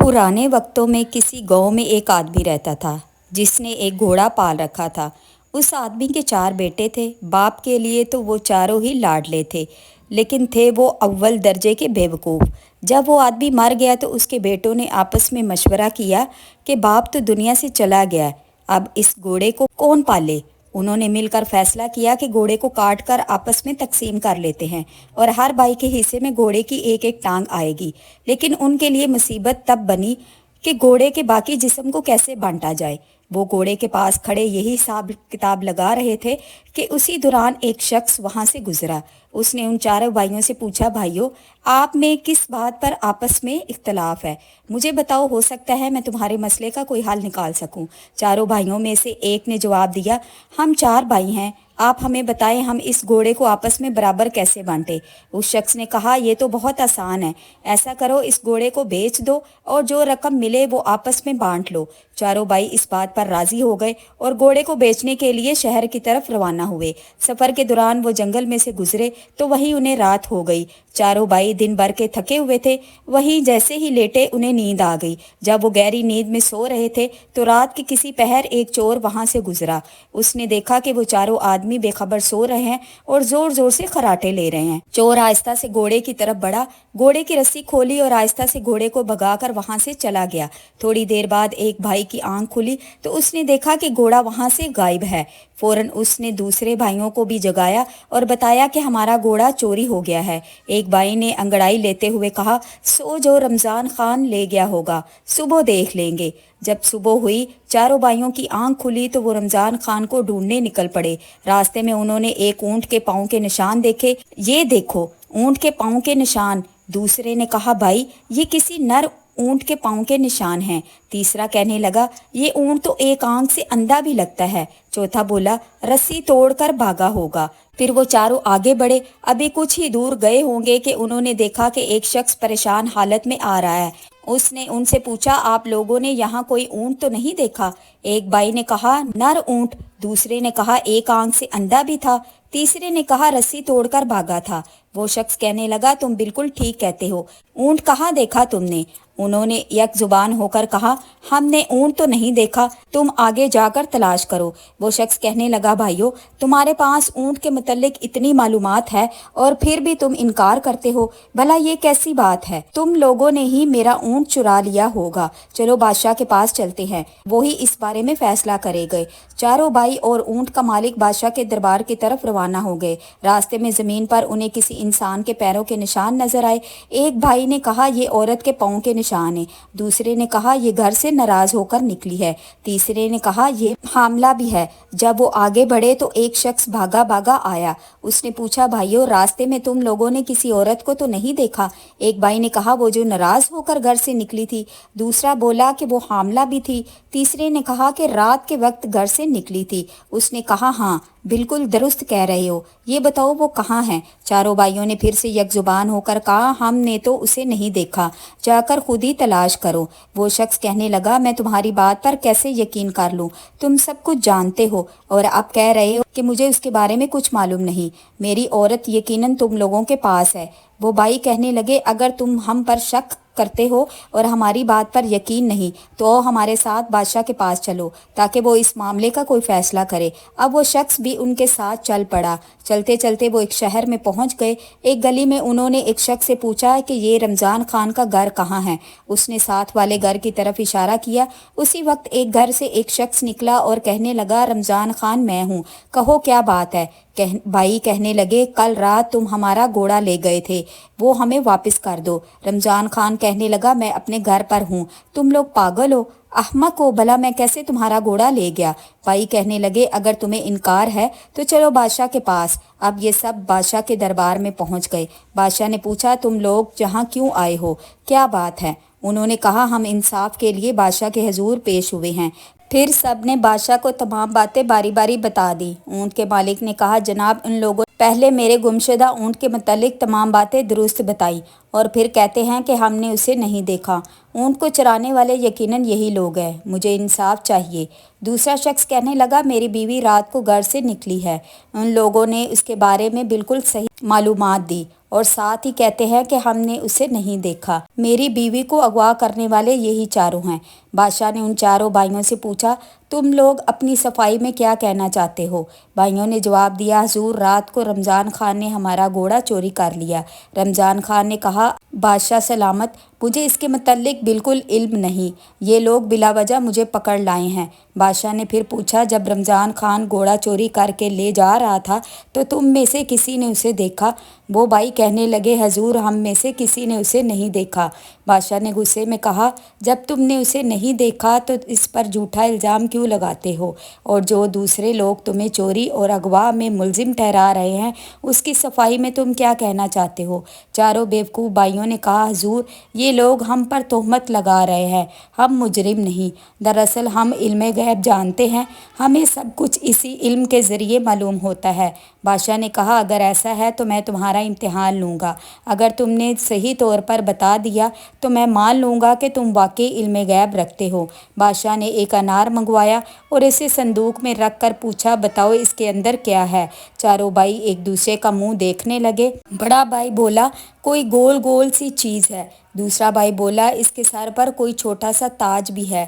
पुराने वक्तों में किसी गांव में एक आदमी रहता था जिसने एक घोड़ा पाल रखा था। उस आदमी के 4 बेटे थे। बाप के लिए तो वो चारों ही लाडले थे, लेकिन थे वो अव्वल दर्जे के बेवकूफ़। जब वो आदमी मर गया तो उसके बेटों ने आपस में मशवरा किया कि बाप तो दुनिया से चला गया है, अब इस घोड़े को कौन पाले। उन्होंने मिलकर फैसला किया कि घोड़े को काट कर आपस में तकसीम कर लेते हैं और हर भाई के हिस्से में घोड़े की एक एक टांग आएगी। लेकिन उनके लिए मुसीबत तब बनी कि घोड़े के बाकी जिस्म को कैसे बांटा जाए। वो घोड़े के पास खड़े यही हिसाब किताब लगा रहे थे कि उसी दौरान एक शख्स वहां से गुजरा। उसने उन चारों भाइयों से पूछा, भाइयों, आप में किस बात पर आपस में इख्तलाफ है? मुझे बताओ, हो सकता है मैं तुम्हारे मसले का कोई हल निकाल सकूं। चारों भाइयों में से एक ने जवाब दिया, हम 4 भाई हैं, आप हमें बताएं हम इस घोड़े को आपस में बराबर कैसे बांटे। उस शख्स ने कहा, ये तो बहुत आसान है, ऐसा करो इस घोड़े को बेच दो और जो रकम मिले वो आपस में बांट लो। चारों भाई इस बात पर राजी हो गए और घोड़े को बेचने के लिए शहर की तरफ रवाना हुए। सफर के दौरान वो जंगल में से गुजरे तो वहीं उन्हें रात हो गई। चारों भाई दिन भर के थके हुए थे, वहीं जैसे ही लेटे उन्हें नींद आ गई। जब वो गहरी नींद में सो रहे थे तो रात के किसी पहर एक चोर वहां से गुजरा। उसने देखा कि वो चारों आदमी बेखबर सो रहे हैं और जोर जोर से खराटे ले रहे हैं। चोर आहिस्ता से घोड़े की तरफ बढ़ा, घोड़े की रस्सी खोली और आहिस्ता से घोड़े को भगाकर वहां से चला गया। थोड़ी देर बाद एक भाई की आंख खुली तो उसने देखा कि घोड़ा वहां से गायब है। फौरन उसने दूसरे भाइयों को भी जगाया और बताया कि हमारा घोड़ा चोरी हो गया है। एक भाई ने अंगड़ाई लेते हुए कहा, सो जो रमजान खान ले गया होगा, सुबह देख लेंगे। जब सुबह हुई, चारों भाइयों की आंख खुली तो वो रमजान खान को ढूंढने निकल पड़े। रास्ते में उन्होंने एक ऊंट के पाँव के निशान देखे। ये देखो, ऊंट के पाँव के निशान। दूसरे ने कहा, भाई ये किसी नर ऊंट के पाँव के निशान हैं। तीसरा कहने लगा, ये ऊंट तो एक आंख से अंधा भी लगता है। चौथा बोला, रस्सी तोड़कर भागा होगा। फिर वो चारों आगे बढ़े। अभी कुछ ही दूर गए होंगे कि उन्होंने देखा कि एक शख्स परेशान हालत में आ रहा है। उसने उनसे पूछा, आप लोगों ने यहाँ कोई ऊंट तो नहीं देखा? एक भाई ने कहा, नर ऊंट। दूसरे ने कहा, एक आंख से अंधा भी था। तीसरे ने कहा, रस्सी तोड़कर भागा था। वो शख्स कहने लगा, तुम बिल्कुल ठीक कहते हो, ऊंट कहाँ देखा तुमने? उन्होंने एक जुबान होकर कहा, हमने ऊंट तो नहीं देखा, तुम आगे जाकर तलाश करो। वो शख्स कहने लगा, भाइयों, तुम्हारे पास ऊंट के मुतल्लिक इतनी मालूमात है और फिर भी तुम इनकार करते हो, भला ये कैसी बात है? तुम लोगों ने ही मेरा ऊंट चुरा लिया होगा। चलो बादशाह के पास चलते हैं, वो ही इस बारे में फैसला करेंगे। चारों भाई और ऊंट का मालिक बादशाह के दरबार की तरफ रवाना हो गए। रास्ते में जमीन पर उन्हें किसी इंसान के पैरों के निशान नजर आए। एक भाई ने कहा, ये औरत के पाँव के निशान है। दूसरे ने कहा, ये घर से नाराज होकर निकली है। तीसरे ने कहा, ये हामला भी है। जब वो आगे बढ़े तो एक शख्स भागा भागा आया। उसने पूछा, भाइयों, रास्ते में तुम लोगों ने किसी औरत को तो नहीं देखा? एक भाई ने कहा, वो जो नाराज होकर घर से निकली थी। दूसरा बोला कि वो हामला भी थी। तीसरे ने कहा कि रात के वक्त घर से निकली थी। उसने कहा, हाँ, बिल्कुल दुरुस्त कह रहे हो, ये बताओ वो कहाँ है? चारों भाइयों ने फिर से यकजुबान होकर कहा, हमने तो उसे नहीं देखा, जाकर खुद ही तलाश करो। वो शख्स कहने लगा, मैं तुम्हारी बात पर कैसे यकीन कर लूँ? तुम सब कुछ जानते हो और अब कह रहे हो कि मुझे उसके बारे में कुछ मालूम नहीं। मेरी औरत यकीनन तुम लोगों के पास है। वो भाई कहने लगे, अगर तुम हम पर शक करते हो और हमारी बात पर यकीन नहीं तो हमारे साथ बादशाह के पास चलो ताकि वो इस मामले का कोई फैसला करे। अब वो शख्स भी उनके साथ चल पड़ा। चलते चलते वो एक शहर में पहुंच गए। एक गली में उन्होंने एक शख्स से पूछा कि ये रमजान खान का घर कहाँ है। उसने साथ वाले घर की तरफ इशारा किया। उसी वक्त एक घर से एक शख्स निकला और कहने लगा, रमजान खान मैं हूँ, कहो क्या बात है? भाई कहने लगे, कल रात तुम हमारा घोड़ा ले गए थे, वो हमें वापस कर दो। रमजान खान कहने लगा, मैं अपने घर पर हूँ, तुम लोग पागल हो, अहमक हो, भला मैं कैसे तुम्हारा घोड़ा ले गया? भाई कहने लगे, अगर तुम्हें इनकार है तो चलो बादशाह के पास। अब ये सब बादशाह के दरबार में पहुंच गए। बादशाह ने पूछा, तुम लोग यहाँ क्यों आए हो, क्या बात है? उन्होंने कहा, हम इंसाफ के लिए बादशाह के हुजूर पेश हुए हैं। फिर सब ने बादशाह को तमाम बातें बारी बारी बता दी। ऊंट के मालिक ने कहा, जनाब, इन लोगों पहले मेरे गुमशुदा ऊंट के मुतालिक तमाम बातें दुरुस्त बताई और फिर कहते हैं कि हमने उसे नहीं देखा। ऊंट को चराने वाले यकीनन यही लोग हैं, मुझे इंसाफ चाहिए। दूसरा शख्स कहने लगा, मेरी बीवी रात को घर से निकली है, उन लोगों ने उसके बारे में बिल्कुल सही मालूमात दी اور ساتھ ہی کہتے ہیں کہ ہم نے اسے نہیں دیکھا۔ میری بیوی کو اغوا کرنے والے یہی چاروں ہیں۔ بادشاہ نے ان چاروں بھائیوں سے پوچھا، تم لوگ اپنی صفائی میں کیا کہنا چاہتے ہو؟ بھائیوں نے جواب دیا، حضور رات کو رمضان خان نے ہمارا گھوڑا چوری کر لیا۔ رمضان خان نے کہا، بادشاہ سلامت، مجھے اس کے متعلق بالکل علم نہیں، یہ لوگ بلا وجہ مجھے پکڑ لائے ہیں۔ بادشاہ نے پھر پوچھا، جب رمضان خان گھوڑا چوری کر کے لے جا رہا تھا تو تم میں سے کسی نے اسے دیکھا؟ وہ بھائی کہنے لگے، حضور ہم میں سے کسی نے اسے نہیں دیکھا۔ بادشاہ نے غصے میں کہا، جب تم نے اسے نہیں دیکھا تو اس پر جھوٹا الزام کیوں لگاتے ہو؟ اور جو دوسرے لوگ تمہیں چوری اور اغوا میں ملزم ٹھہرا رہے ہیں اس کی صفائی میں تم کیا کہنا چاہتے ہو؟ چاروں بیوقوف بھائیوں نے کہا، حضور یہ لوگ ہم پر تہمت لگا رہے ہیں، ہم مجرم نہیں، دراصل ہم علم غیب جانتے ہیں، ہمیں سب کچھ اسی علم کے ذریعے معلوم ہوتا ہے۔ بادشاہ نے کہا، اگر ایسا ہے تو میں تمہارا امتحان لوں گا، اگر تم نے صحیح طور پر بتا دیا تو میں مان لوں گا کہ تم واقعی علم غیب رکھتے ہو۔ بادشاہ نے ایک انار منگوایا اور اسے صندوق میں رکھ کر پوچھا، بتاؤ اس کے اندر کیا ہے؟ چاروں بھائی ایک دوسرے کا منہ دیکھنے لگے۔ بڑا بھائی بولا، کوئی گول گول سی چیز ہے۔ دوسرا بھائی بولا، اس کے سر پر کوئی چھوٹا سا تاج بھی ہے۔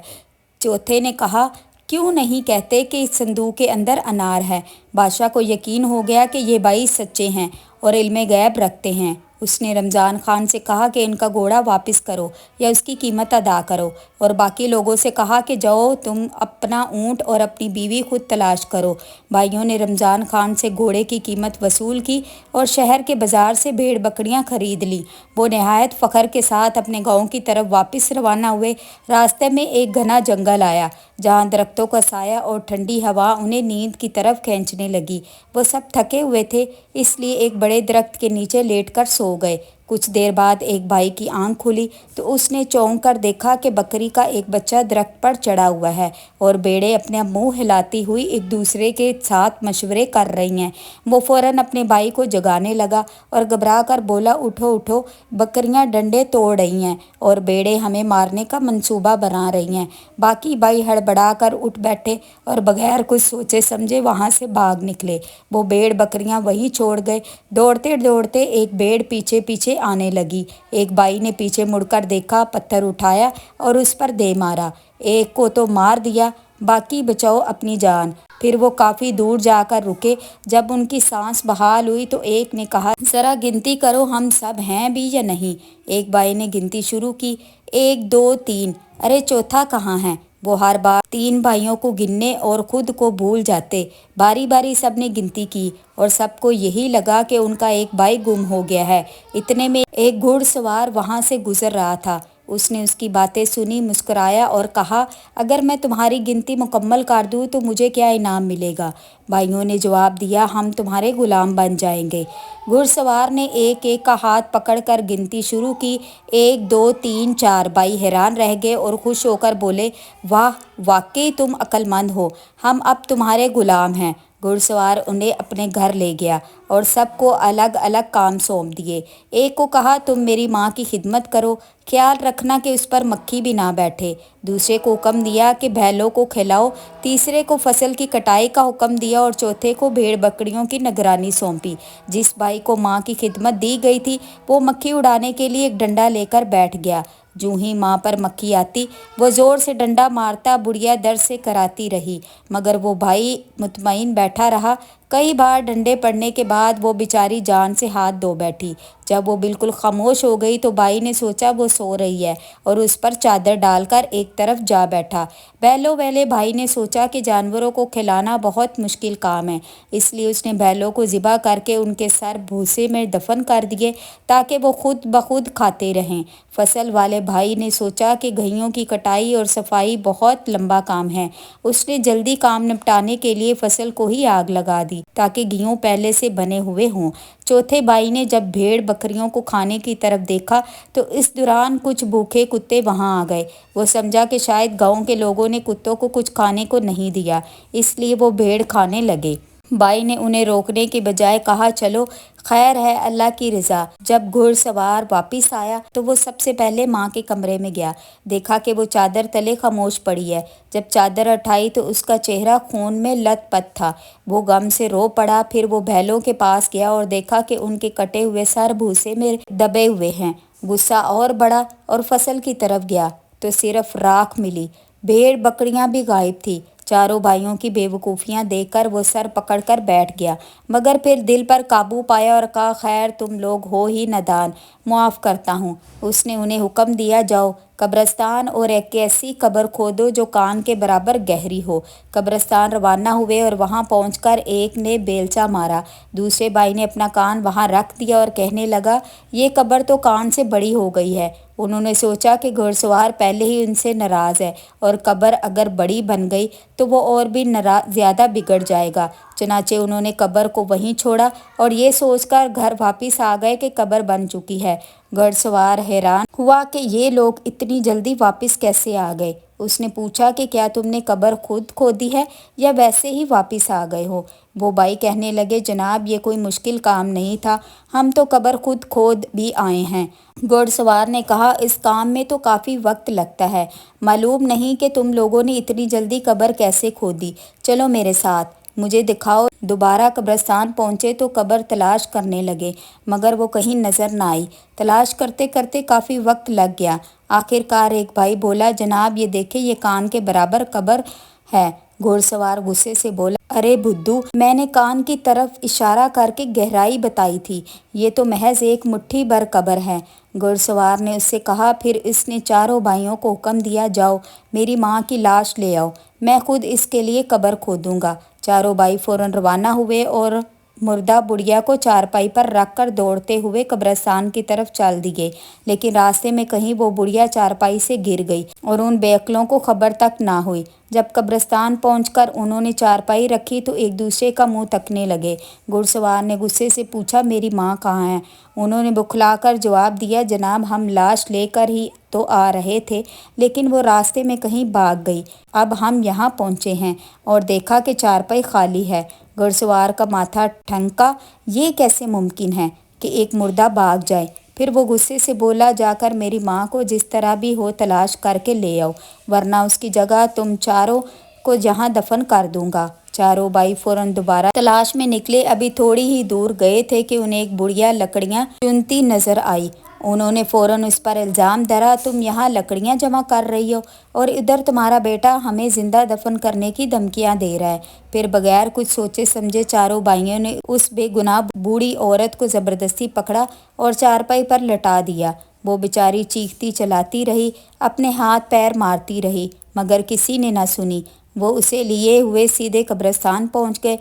چوتھے نے کہا، کیوں نہیں کہتے کہ اس صندوق کے اندر انار ہے؟ بادشاہ کو یقین ہو گیا کہ یہ بھائی سچے ہیں اور علم غیب رکھتے ہیں۔ اس نے رمضان خان سے کہا کہ ان کا گھوڑا واپس کرو یا اس کی قیمت ادا کرو، اور باقی لوگوں سے کہا کہ جاؤ تم اپنا اونٹ اور اپنی بیوی خود تلاش کرو۔ بھائیوں نے رمضان خان سے گھوڑے کی قیمت وصول کی اور شہر کے بازار سے بھیڑ بکریاں خرید لیں۔ وہ نہایت فخر کے ساتھ اپنے گاؤں کی طرف واپس روانہ ہوئے۔ راستے میں ایک گھنا جنگل آیا جہاں درختوں کا سایہ اور ٹھنڈی ہوا انہیں نیند کی طرف کھینچنے لگی۔ وہ سب تھکے ہوئے تھے، اس لیے ایک بڑے درخت کے نیچے لیٹ کر سو گئے۔ کچھ دیر بعد ایک بھائی کی آنکھ کھلی تو اس نے چونک کر دیکھا کہ بکری کا ایک بچہ درخت پر چڑھا ہوا ہے اور بھیڑیں اپنا منہ ہلاتی ہوئی ایک دوسرے کے ساتھ مشورے کر رہی ہیں۔ وہ فوراً اپنے بھائی کو جگانے لگا اور گھبرا کر بولا، اٹھو اٹھو، بکریاں ڈنڈے توڑ رہی ہیں اور بھیڑیں ہمیں مارنے کا منصوبہ بنا رہی ہیں۔ باقی بھائی ہڑبڑا کر اٹھ بیٹھے اور بغیر کچھ سوچے سمجھے وہاں سے بھاگ نکلے۔ وہ بھیڑ بکریاں وہیں چھوڑ گئے۔ دوڑتے دوڑتے ایک بھیڑ پیچھے پیچھے آنے لگی۔ ایک بھائی نے پیچھے مڑ کر دیکھا، پتھر اٹھایا اور اس پر دے مارا۔ ایک کو تو مار دیا، باقی بچاؤ اپنی جان۔ پھر وہ کافی دور جا کر رکے۔ جب ان کی سانس بحال ہوئی تو ایک نے کہا، ذرا گنتی کرو ہم سب ہیں بھی یا نہیں؟ ایک بھائی نے گنتی شروع کی، 1 2 3۔ ارے چوتھا کہاں ہے؟ وہ ہر بار 3 بھائیوں کو گننے اور خود کو بھول جاتے۔ باری باری سب نے گنتی کی اور سب کو یہی لگا کہ ان کا ایک بھائی گم ہو گیا ہے۔ اتنے میں ایک گھڑ سوار وہاں سے گزر رہا تھا۔ اس نے اس کی باتیں سنی، مسکرایا اور کہا، اگر میں تمہاری گنتی مکمل کر دوں تو مجھے کیا انعام ملے گا؟ بھائیوں نے جواب دیا، ہم تمہارے غلام بن جائیں گے۔ گھڑ سوار نے ایک ایک کا ہاتھ پکڑ کر گنتی شروع کی، 1 2 3 4۔ بھائی حیران رہ گئے اور خوش ہو کر بولے، واہ، واقعی تم عقل مند ہو، ہم اب تمہارے غلام ہیں۔ گھڑ سوار انہیں اپنے گھر لے گیا اور سب کو الگ الگ کام سونپ دیے۔ ایک کو کہا، تم میری ماں کی خدمت کرو، خیال رکھنا کہ اس پر مکھی بھی نہ بیٹھے۔ دوسرے کو حکم دیا کہ بھیلوں کو کھلاؤ۔ تیسرے کو فصل کی کٹائی کا حکم دیا اور چوتھے کو بھیڑ بکریوں کی نگرانی سونپی۔ جس بھائی کو ماں کی خدمت دی گئی تھی وہ مکھی اڑانے کے لیے ایک ڈنڈا لے کر بیٹھ گیا۔ جوں ہی ماں پر مکھی آتی وہ زور سے ڈنڈا مارتا، بڑھیا درد سے کراتی رہی، مگر وہ بھائی مطمئن بیٹھا رہا۔ کئی بار ڈنڈے پڑنے کے بعد وہ بیچاری جان سے ہاتھ دھو بیٹھی۔ جب وہ بالکل خاموش ہو گئی تو بھائی نے سوچا وہ سو رہی ہے اور اس پر چادر ڈال کر ایک طرف جا بیٹھا۔ بیلوں والے بھائی نے سوچا کہ جانوروں کو کھلانا بہت مشکل کام ہے، اس لیے اس نے بیلوں کو ذبح کر کے ان کے سر بھوسے میں دفن کر دیے تاکہ وہ خود بخود کھاتے رہیں۔ فصل والے بھائی نے سوچا کہ گھئیوں کی کٹائی اور صفائی بہت لمبا کام ہے۔ اس نے جلدی کام نپٹانے کے لیے فصل کو ہی آگ لگا دی تاکہ گھیوں پہلے سے بنے ہوئے ہوں۔ چوتھے بھائی نے جب بھیڑ بکریوں کو کھانے کی طرف دیکھا تو اس دوران کچھ بھوکے کتے وہاں آ گئے۔ وہ سمجھا کہ شاید گاؤں کے لوگوں نے کتوں کو کچھ کھانے کو نہیں دیا، اس لیے وہ بھیڑ کھانے لگے۔ बाई ने उन्हें रोकने के बजाय कहा, चलो खैर है, अल्लाह की रजा। जब घुड़सवार वापिस आया तो वो सबसे पहले माँ के कमरे में गया। देखा कि वो चादर तले खामोश पड़ी है। जब चादर उठाई तो उसका चेहरा खून में लथपथ था। वो गम से रो पड़ा। फिर वो बैलों के पास गया और देखा कि उनके कटे हुए सर भूसे में दबे हुए हैं। गुस्सा और बढ़ा और फसल की तरफ गया तो सिर्फ राख मिली। भेड़ बकरियां भी गायब थी। चारों भाइयों की बेवकूफ़ियां देखकर वो सर पकड़कर बैठ गया, मगर फिर दिल पर काबू पाया और कहा, खैर तुम लोग हो ही नादान, मुआफ़ करता हूँ। उसने उन्हें हुक्म दिया, जाओ कब्रिस्तान और एक ऐसी कब्र खोदो जो कान के बराबर गहरी हो। कब्रिस्तान रवाना हुए और वहाँ पहुंचकर एक ने बेलचा मारा। दूसरे भाई ने अपना कान वहाँ रख दिया और कहने लगा, ये कब्र तो कान से बड़ी हो गई है। उन्होंने सोचा कि घुड़सवार पहले ही उनसे नाराज़ है और कब्र अगर बड़ी बन गई तो वो और भी ज़्यादा बिगड़ जाएगा। चनाचे उन्होंने कब्र को वहीं छोड़ा और ये सोचकर घर वापस आ गए कि कब्र बन चुकी है। घुड़सवार हैरान हुआ कि ये लोग इतनी जल्दी वापस कैसे आ गए। उसने पूछा कि क्या तुमने कब्र खुद खोदी है या वैसे ही वापस आ गए हो। वो भाई कहने लगे, जनाब ये कोई मुश्किल काम नहीं था, हम तो कब्र खुद खोद भी आए हैं। घुड़सवार ने कहा, इस काम में तो काफ़ी वक्त लगता है, मालूम नहीं कि तुम लोगों ने इतनी जल्दी कब्र कैसे खोदी। चलो मेरे साथ, मुझे दिखाओ। दोबारा कब्रिस्तान पहुँचे तो कब्र तलाश करने लगे, मगर वो कहीं नज़र न आई। तलाश करते करते काफ़ी वक्त लग गया। आखिरकार एक भाई बोला, जनाब ये देखे, ये कान के बराबर कब्र है। घुड़सवार गुस्से से बोला, अरे बुद्धू, मैंने कान की तरफ इशारा करके गहराई बताई थी, ये तो महज एक मुट्ठी भर कब्र है। घुड़सवार ने उससे कहा। फिर इसने चारों भाइयों को हुक्म दिया, जाओ मेरी माँ की लाश ले आओ, मैं खुद इसके लिए कब्र खोदूंगा। चारों भाई फौरन रवाना हुए और मुर्दा बुढ़िया को चारपाई पर रखकर दौड़ते हुए कब्रिस्तान की तरफ चल दिए। लेकिन रास्ते में कहीं वो बुढ़िया चारपाई से गिर गई और उन बेअक्लों को खबर तक ना हुई। जब कब्रिस्तान पहुंचकर उन्होंने चारपाई रखी तो एक दूसरे का मुंह तकने लगे। घुड़सवार ने गुस्से से पूछा, मेरी माँ कहाँ है? उन्होंने बुखलाकर जवाब दिया, जनाब हम लाश लेकर ही तो आ रहे थे, लेकिन वो रास्ते में कहीं भाग गई। अब हम यहाँ पहुँचे हैं और देखा कि चारपाई खाली है। घुड़सवार का माथा ठनका, ये कैसे मुमकिन है कि एक मुर्दा भाग जाए। फिर वो गुस्से से बोला, जाकर मेरी माँ को जिस तरह भी हो तलाश करके ले आओ, वरना उसकी जगह तुम चारों को जहाँ दफन कर दूंगा। चारों भाई फौरन दोबारा तलाश में निकले। अभी थोड़ी ही दूर गए थे कि उन्हें एक बुढ़िया लकड़ियाँ चुनती नजर आई। उन्होंने फौरन उस पर इल्ज़ाम धरा, तुम यहाँ लकड़ियाँ जमा कर रही हो और इधर तुम्हारा बेटा हमें ज़िंदा दफन करने की धमकियाँ दे रहा है। फिर बगैर कुछ सोचे समझे चारों भाइयों ने उस बेगुनाह बूढ़ी औरत को ज़बरदस्ती पकड़ा और चारपाई पर लटा दिया। वो बेचारी चीखती चलाती रही, अपने हाथ पैर मारती रही, मगर किसी ने न सुनी। वो उसे लिए हुए सीधे कब्रिस्तान पहुँच गए।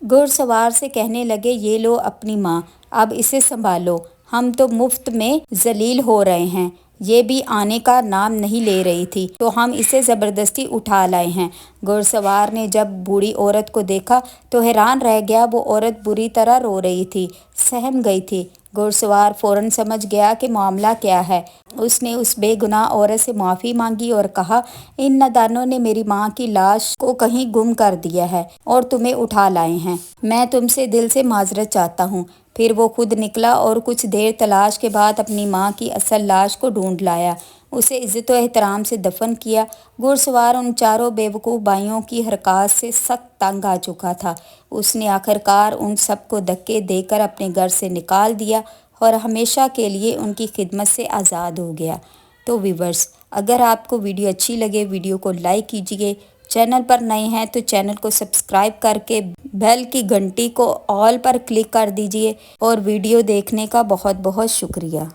घुड़सवार से कहने लगे, ये लो अपनी माँ, अब इसे संभालो, हम तो मुफ्त में जलील हो रहे हैं, ये भी आने का नाम नहीं ले रही थी, तो हम इसे ज़बरदस्ती उठा लाए हैं। घुड़सवार ने जब बूढ़ी औरत को देखा तो हैरान रह गया। वो औरत बुरी तरह रो रही थी, सहम गई थी। घुड़सवार फौरन समझ गया कि मामला क्या है। उसने उस बेगुनाह औरत से माफ़ी मांगी और कहा, इन नादानों ने मेरी माँ की लाश को कहीं गुम कर दिया है और तुम्हें उठा लाए हैं। मैं तुमसे दिल से माजरत चाहता हूँ। फिर वो खुद निकला और कुछ देर तलाश के बाद अपनी माँ की असल लाश को ढूंढ लाया। उसे इज़्ज़त व एहतराम से दफन किया। घुड़सवार उन चारों बेवकूफ़ भाइयों की हरकत से सख्त तंग आ चुका था। उसने आखिरकार उन सबको धक्के देकर अपने घर से निकाल दिया और हमेशा के लिए उनकी खिदमत से आज़ाद हो गया। तो व्यूअर्स, अगर आपको वीडियो अच्छी लगे, वीडियो को लाइक कीजिए। चैनल पर नए हैं तो चैनल को सब्सक्राइब करके बेल की घंटी को ऑल पर क्लिक कर दीजिए। और वीडियो देखने का बहुत बहुत शुक्रिया।